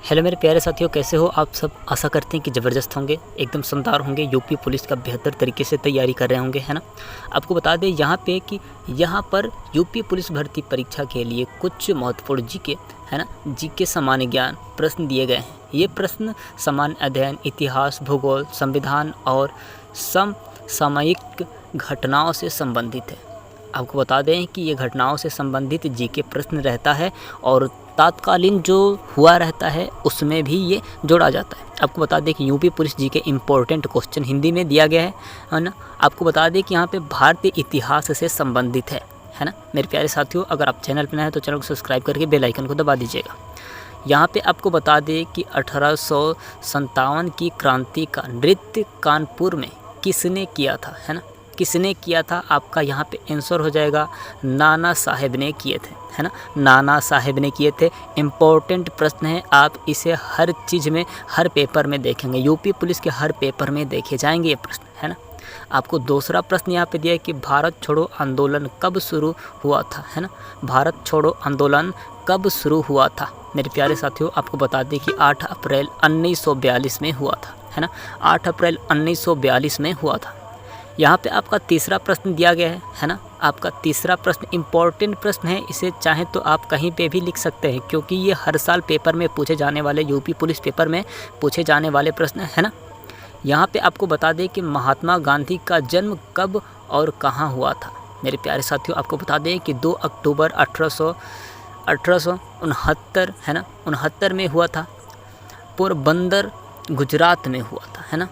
Hello मेरे प्यारे साथियों, कैसे हो आप सब। आशा करते हैं कि ज़बरदस्त होंगे, एकदम शानदार होंगे। यूपी पुलिस का बेहतर तरीके से तैयारी कर रहे होंगे, है ना। आपको बता दें यहाँ पे कि यहाँ पर यूपी पुलिस भर्ती परीक्षा के लिए कुछ महत्वपूर्ण जीके, है ना, जीके सामान्य ज्ञान प्रश्न दिए गए हैं। ये प्रश्न सामान्य अध्ययन, इतिहास, भूगोल, संविधान और समसामयिक घटनाओं से संबंधित है। आपको बता दें कि ये घटनाओं से संबंधित जीके प्रश्न रहता है और तात्कालीन जो हुआ रहता है उसमें भी ये जोड़ा जाता है। आपको बता दें कि UP police GK important question Hindi में दिया गया है ना। आपको बता दें कि यहाँ पे भारतीय इतिहास से संबंधित है ना। मेरे प्यारे साथियों, अगर आप चैनल पर नए हैं तो चैनल को सब्सक्राइब करके बेल आइकन को दबा दीजिएगा। यहाँ पे आपको बता दें कि 1857 की क्रांति का नृत्य कानपुर में किसने किया था, है ना। किसने किया था, आपका यहाँ पे आंसर हो जाएगा नाना साहेब ने किए थे, है ना। नाना साहेब ने किए थे। इम्पोर्टेंट प्रश्न है, आप इसे हर चीज़ में, हर पेपर में देखेंगे। यूपी पुलिस के हर पेपर में देखे जाएंगे ये प्रश्न, है ना। आपको दूसरा प्रश्न यहाँ पे दिया है कि भारत छोड़ो आंदोलन कब शुरू हुआ था, है ना। भारत छोड़ो आंदोलन कब शुरू हुआ था। मेरे प्यारे साथियों, आपको बता दें कि 8 अप्रैल 1942 में हुआ था, है ना। 8 अप्रैल 1942 में हुआ था। यहाँ पे आपका तीसरा प्रश्न दिया गया है ना। आपका तीसरा प्रश्न इम्पोर्टेंट प्रश्न है, इसे चाहें तो आप कहीं पे भी लिख सकते हैं क्योंकि ये हर साल पेपर में पूछे जाने वाले, यूपी पुलिस पेपर में पूछे जाने वाले प्रश्न है ना। यहाँ पे आपको बता दें कि महात्मा गांधी का जन्म कब और कहाँ हुआ था। मेरे प्यारे साथियों, आपको बता दें कि 2 अक्टूबर 1869, है ना, 69 में हुआ था। पोरबंदर गुजरात में हुआ था, है ना।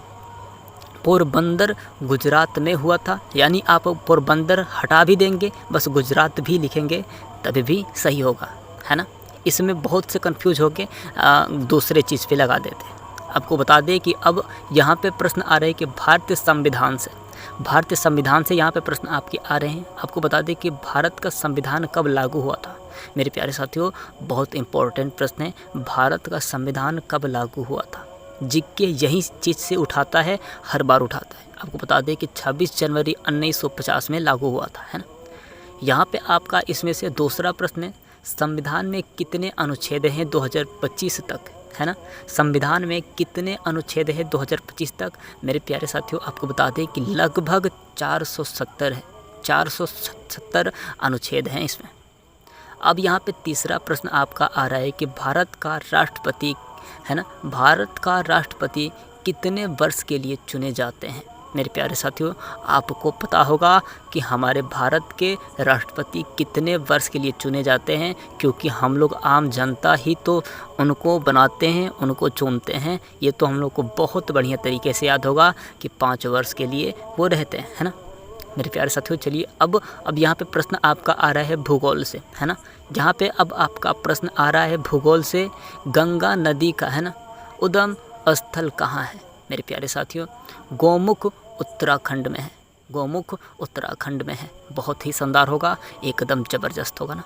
पोरबंदर गुजरात में हुआ था, यानी आप पोरबंदर हटा भी देंगे, बस गुजरात भी लिखेंगे तभी भी सही होगा, है ना। इसमें बहुत से कंफ्यूज होके दूसरे चीज़ पे लगा देते हैं। आपको बता दें कि अब यहाँ पे प्रश्न आ रहे हैं कि भारतीय संविधान से यहाँ पे प्रश्न आपके आ रहे हैं। आपको बता दें कि भारत का संविधान कब लागू हुआ था। मेरे प्यारे साथियों, बहुत इंपॉर्टेंट प्रश्न है, भारत का संविधान कब लागू हुआ था। जीके यही चीज़ से उठाता है, हर बार उठाता है। आपको बता दें कि 26 जनवरी 1950 में लागू हुआ था, है ना। यहाँ पे आपका इसमें से दूसरा प्रश्न है, संविधान में कितने अनुच्छेद हैं 2025 तक, है ना। संविधान में कितने अनुच्छेद हैं 2025 तक। मेरे प्यारे साथियों, आपको बता दें कि लगभग 470 है, 470 अनुच्छेद हैं इसमें। अब यहाँ पे तीसरा प्रश्न आपका आ रहा है कि भारत का राष्ट्रपति, है ना, भारत का राष्ट्रपति कितने वर्ष के लिए चुने जाते हैं। मेरे प्यारे साथियों, आपको पता होगा कि हमारे भारत के राष्ट्रपति कितने वर्ष के लिए चुने जाते हैं, क्योंकि हम लोग आम जनता ही तो उनको बनाते हैं, उनको चुनते हैं। ये तो हम लोग को बहुत बढ़िया तरीके से याद होगा कि 5 वर्ष के लिए वो रहते हैं, है ना। मेरे प्यारे साथियों, चलिए अब यहाँ पे प्रश्न आपका आ रहा है भूगोल से, है ना। यहाँ पे अब आपका प्रश्न आ रहा है भूगोल से, गंगा नदी का, है ना, उद्गम स्थल कहाँ है। मेरे प्यारे साथियों, गोमुख उत्तराखंड में है, गोमुख उत्तराखंड में है। बहुत ही शानदार होगा, एकदम ज़बरदस्त होगा ना।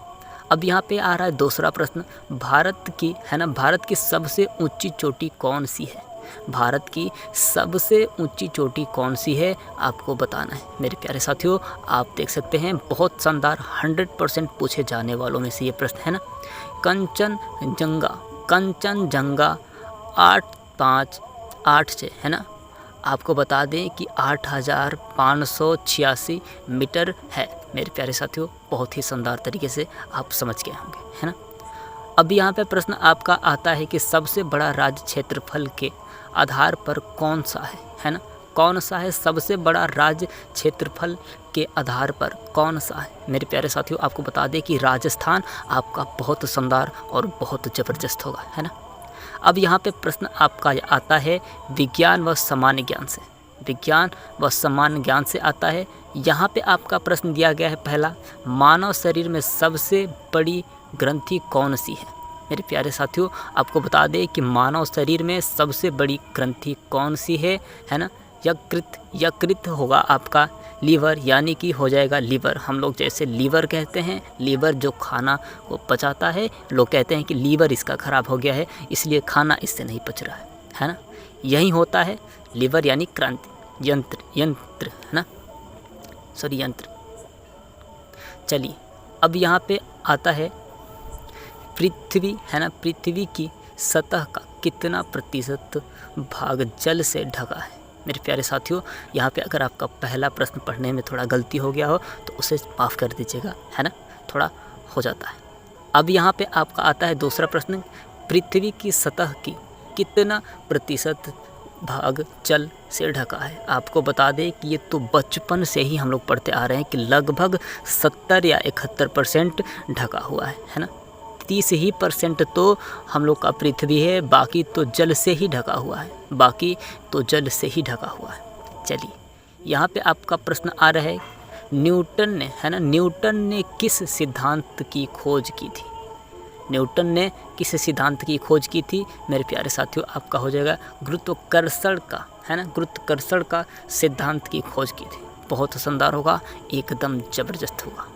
अब यहाँ पे आ रहा है दूसरा प्रश्न, भारत की, है ना, भारत की सबसे ऊंची चोटी कौन सी है। भारत की सबसे ऊंची चोटी कौन सी है, आपको बताना है। मेरे प्यारे साथियों, आप देख सकते हैं बहुत शानदार 100% पूछे जाने वालों में से ये प्रश्न है ना। कंचनजंगा 858 है ना। आपको बता दें कि 8586 मीटर है। मेरे प्यारे साथियों, बहुत ही शानदार तरीके से आप समझ गए होंगे, है ना। अब यहाँ पे प्रश्न आपका आता है कि सबसे बड़ा राज्य क्षेत्रफल के आधार पर कौन सा है ना। कौन सा है सबसे बड़ा राज्य क्षेत्रफल के आधार पर कौन सा है। मेरे प्यारे साथियों, आपको बता दें कि राजस्थान आपका बहुत शानदार और बहुत ज़बरदस्त होगा, है ना। अब यहाँ पे प्रश्न आपका आता है विज्ञान व सामान्य ज्ञान से, विज्ञान व सामान्य ज्ञान से आता है। यहाँ पे आपका प्रश्न दिया गया है पहला, मानव शरीर में सबसे बड़ी ग्रंथि कौन सी है। मेरे प्यारे साथियों, आपको बता दें कि मानव शरीर में सबसे बड़ी ग्रंथि कौन सी है ना। यकृत होगा आपका, लीवर यानी कि हो जाएगा लीवर। हम लोग जैसे लीवर कहते हैं, लीवर जो खाना को पचाता है, लोग कहते हैं कि लीवर इसका ख़राब हो गया है इसलिए खाना इससे नहीं पच रहा है ना। यही होता है लीवर यानी क्रांति, यंत्र है ना, सॉरी यंत्र। चलिए अब यहाँ पे आता है पृथ्वी, है ना, पृथ्वी की सतह का कितना प्रतिशत भाग जल से ढका है। मेरे प्यारे साथियों, यहाँ पे अगर आपका पहला प्रश्न पढ़ने में थोड़ा गलती हो गया हो तो उसे माफ़ कर दीजिएगा, है ना, थोड़ा हो जाता है। अब यहाँ पे आपका आता है दूसरा प्रश्न, पृथ्वी की सतह की कितना प्रतिशत भाग जल से ढका है। आपको बता दें कि ये तो बचपन से ही हम लोग पढ़ते आ रहे हैं कि लगभग 70 या 71% ढका हुआ है ना। 30% ही तो हम लोग का पृथ्वी है, बाकी तो जल से ही ढका हुआ है, बाकी तो जल से ही ढका हुआ है। चलिए, यहाँ पे आपका प्रश्न आ रहा है, न्यूटन ने, है ना, न्यूटन ने किस सिद्धांत की खोज की थी। न्यूटन ने किस सिद्धांत की खोज की थी। मेरे प्यारे साथियों, आपका हो जाएगा गुरुत्वाकर्षण का, है ना, गुरुत्वाकर्षण का सिद्धांत की खोज की थी। बहुत शानदार होगा, एकदम ज़बरदस्त होगा।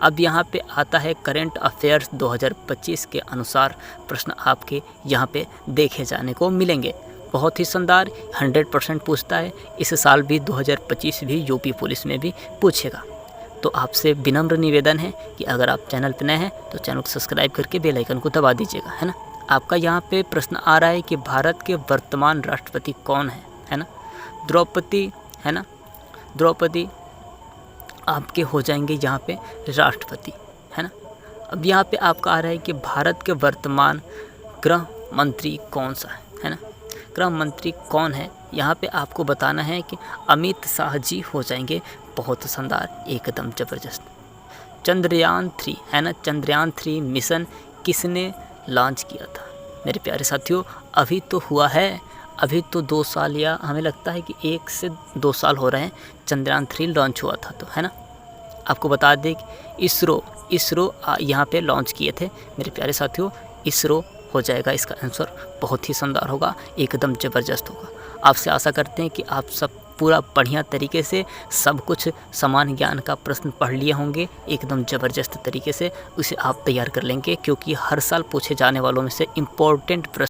अब यहाँ पे आता है करंट अफेयर्स 2025 के अनुसार प्रश्न आपके यहाँ पे देखे जाने को मिलेंगे। बहुत ही शानदार, 100% पूछता है। इस साल भी 2025 भी यूपी पुलिस में भी पूछेगा। तो आपसे विनम्र निवेदन है कि अगर आप चैनल पर नए हैं तो चैनल को सब्सक्राइब करके बेल आइकन को दबा दीजिएगा, है ना। आपका यहाँ पे प्रश्न आ रहा है कि भारत के वर्तमान राष्ट्रपति कौन है ना। द्रौपदी, है ना, द्रौपदी आपके हो जाएंगे यहाँ पे राष्ट्रपति, है ना। अब यहाँ पे आपका आ रहा है कि भारत के वर्तमान गृह मंत्री कौन सा है ना। गृह मंत्री कौन है, यहाँ पे आपको बताना है कि अमित शाह जी हो जाएंगे। बहुत शानदार, एकदम ज़बरदस्त। चंद्रयान 3, है ना, चंद्रयान 3 मिशन किसने लॉन्च किया था। मेरे प्यारे साथियों, अभी तो हुआ है, अभी तो 2 साल या हमें लगता है कि 1 से 2 साल हो रहे हैं चंद्रयान 3 लॉन्च हुआ था, तो है ना। आपको बता दें कि इसरो यहाँ पे लॉन्च किए थे। मेरे प्यारे साथियों, इसरो हो जाएगा इसका आंसर। बहुत ही शानदार होगा, एकदम ज़बरदस्त होगा। आपसे आशा करते हैं कि आप सब पूरा बढ़िया तरीके से सब कुछ समान ज्ञान का प्रश्न पढ़ लिए होंगे, एकदम ज़बरदस्त तरीके से उसे आप तैयार कर लेंगे, क्योंकि हर साल पूछे जाने वालों में से इम्पोर्टेंट प्रश्न